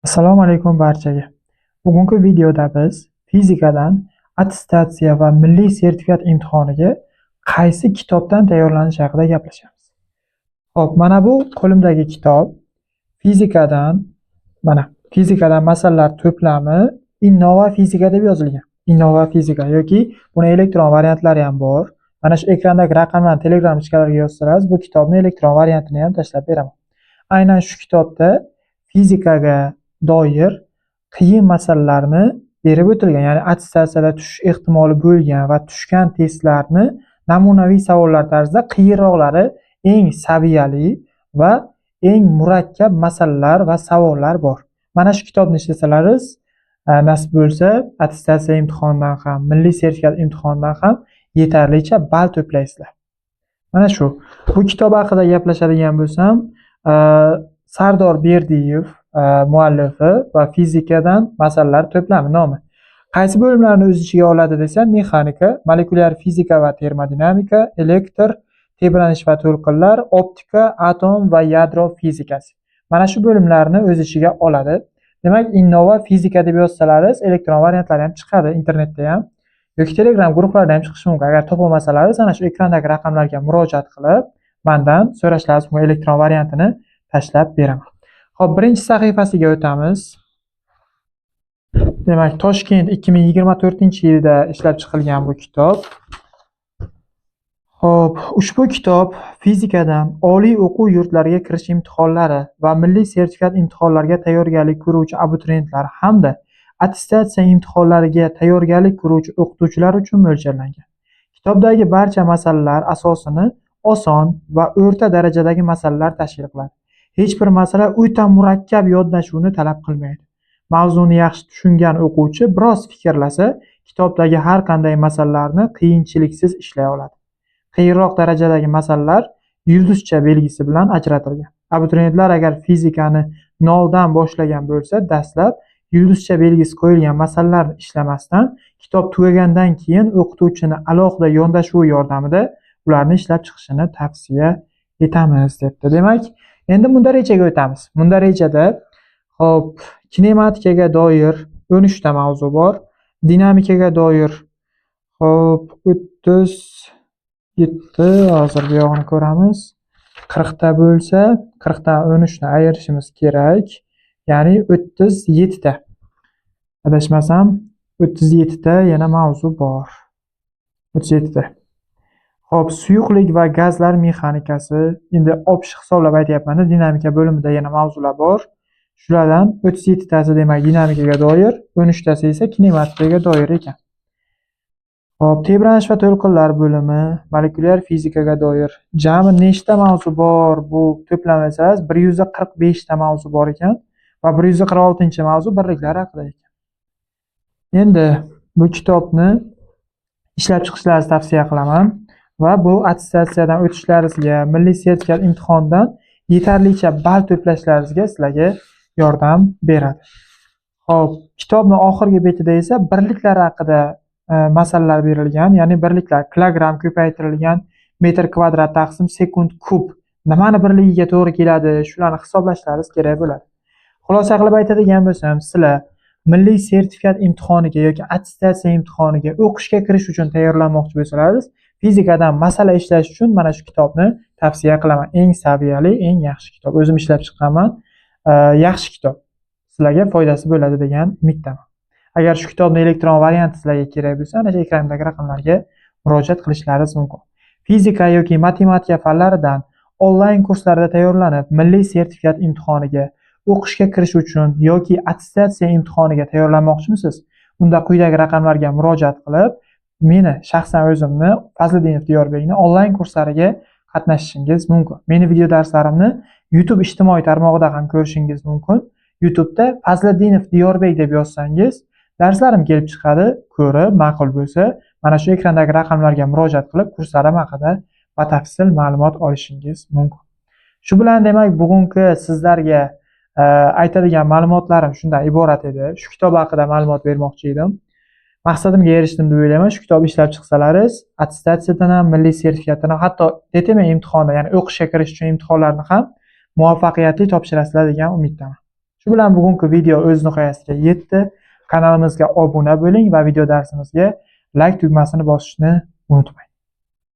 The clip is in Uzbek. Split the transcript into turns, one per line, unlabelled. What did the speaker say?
Assalomu alaykum barchaga. Bugungi videoda biz fizikadan attestatsiya va milliy sertifikat imtihoniga qaysi kitobdan tayyorlanish haqida gaplashamiz. Xo'p, mana bu qo'limdagi kitob fizikadan masalalar to'plami Innova fizika deb yozilgan. Innova fizika yoki buni elektron variantlari ham bor. Mana shu ekrandagi raqamlarni Telegram kanaliga yozsangiz, bu kitobni elektron variantini ham tashlab beraman. Aynan shu kitobda fizikaga doir qiyin masalalarni berib o'tilgan, ya'ni attestatsiyada tushish ehtimoli bo'lgan va tushgan testlarni namunaviy savollar tarzida qiyinroqlari eng saviyali va eng murakkab masalalar va savollar bor. Mana shu kitobni ishlasalaringiz, nasib bo'lsa, attestatsiya imtihonidan ham, milliy sertifikat imtihonidan ham yetarlicha ball to'playsizlar. Mana shu. Bu kitob haqida gaplashadigan bo'lsam, Sardor Berdiyev muallifi va fizikadan masalalar to'plami nomi. Qaysi bo'limlarni o'z ichiga oladi desam, mexanika, molekulyar fizika va termodinamika, elektr, tebranish va to'lqinlar, optika, atom va yadro fizikasi. Mana shu bo'limlarni o'z ichiga oladi. Demak, Innova fizika deb yozsalaringiz, elektron variantlari ham chiqadi internetda ham yoki Telegram guruhlarida ham chiqishi mumkin. Agar topolmasalaringiz, ana shu ekrandagi raqamlarga murojaat qilib, mendan so'rashlaringiz mumkin, elektron variantini tashlab beraman. Xo'p, birinchi sahifasiga o'tamiz. Demak, Toshkent 2024-yilda ishlab chiqilgan bu kitob. Xo'p, ushbu kitob fizikadan oliy o'quv yurtlariga kirish imtihonlari va milliy sertifikat imtihonlariga tayyorgarlik ko'ruvchi abituriyentlar hamda attestatsiya imtihonlariga tayyorgarlik ko'ruvchi o'qituvchilar uchun mo'ljallangan. Kitobdagi barcha masalalar asosini oson va o'rta darajadagi masalalar tashkil qiladi. Hech bir masala o'ta murakkab yodlashuvni talab qilmaydi. Mavzuni yaxshi tushungan o'quvchi biroz fikrlasa, kitobdagi har qanday masalalarni qiyinchiliksiz ishlay oladi. Qiyinroq darajadagi masalalar yulduzcha belgisi bilan ajratilgan. Abituriyentlar agar fizikani noldan boshlagan bo'lsa, dastlab yulduzcha belgisi qo'yilgan masalalarni ishlamasdan, kitob tugagandan keyin o'qituvchini alohida yondashuvi yordamida ularni ishlab chiqishini tavsiya etamiz debdi. Demak, endi bunda rejaga o'tamiz. Bunda rejada xo'p, kinematikaga doir 13 ta mavzu bor. Dinamikaga doir xo'p 37, hozir bu yog'ini ko'ramiz. 40 ta bo'lsa, 40 dan 13 ni ayirishimiz kerak. Ya'ni 37 ta. Adashmasam, 37 ta yana mavzu bor. 37 ta. Xo'p, suyuqlik va gazlar mexanikasi, endi optik hisoblab aytyapman, dinamika bo'limida yana mavzular bor. Shulardan 37 tasi demak dinamikaga doir, 13 tasi esa kinematikaga doir ekan. Xo'p, tebranish va to'lqinlar bo'limi, molekulyar fizikaga doir jami nechta mavzu bor? Bu to'plamasangiz 145 ta mavzu bor ekan va 146-mavzu birliklar haqida ekan. Endi bu kitobni ishlab chiqishlaringizni tavsiya qilaman. Va bu attestatsiyadan o'tishlaringizga, milliy sertifikat imtihonidan yetarlicha ball to'plashlaringizga sizlarga yordam beradi. Xo'p, kitobning oxirgi betida esa birliklar haqida masalalar berilgan, ya'ni birliklar kilogramm ko'paytirilgan, metr kvadrat taqsim sekund kub nimani birligiga to'g'ri keladi, shularni hisoblashlaringiz kerak bo'ladi. Xulosa qilib aytadigan bo'lsam, sizlar milliy sertifikat imtihoniga yoki attestatsiya imtihoniga o'qishga kirish uchun tayyorlanmoqchi bo'lsalaringiz, fizikadan masala ishlash uchun mana shu kitobni tavsiya qilaman. Eng saviyali, eng yaxshi kitob. O'zim ishlab chiqqanman. Yaxshi kitob. Sizlarga foydasi bo'ladi degan umiddaman. Agar shu kitobning elektron varianti sizlarga kerak bo'lsa, ana shu ekrandagi raqamlarga murojaat qilishlaringiz mumkin. Fizika yoki matematika fanlaridan onlayn kurslarda tayyorlanib, milliy sertifikat imtihoniga o'qishga kirish uchun yoki attestatsiya imtihoniga tayyorlanmoqchimisiz? Unda quyidagi raqamlarga murojaat qilib, meni shaxsan o'zimni Fazliddinov Diyorbekni onlayn kurslariga qatnashishingiz mumkin. Meni video darslarimni YouTube ijtimoiy tarmog'ida ham ko'rishingiz mumkin. YouTube'da Fazliddinov Diyorbek deb yozsangiz, darslarim kelib chiqadi. Ko'rib, ma'qul bo'lsa, mana shu ekrandagi raqamlarga murojaat qilib, kurslarim haqida batafsil ma'lumot olishingiz mumkin. Shu bilan demak, bugungi sizlarga aytadigan ma'lumotlarim shundan iborat edi. Shu kitob haqida ma'lumot bermoqchi edim. Maqsadimga erishdim deb o'ylayman. Shu kitobni ishlab chiqsalaringiz, attestatsiyadan ham, milliy sertifikatdan ham, hatto DTM imtihoni, ya'ni o'qishga kirish uchun imtihonlarni ham muvaffaqiyatli topshirasizlar degan umiddaman. Shu bilan bugungi video o'z nihoyasiga yetdi. Kanalimizga obuna bo'ling va video darsimizga like tugmasini bosishni unutmang.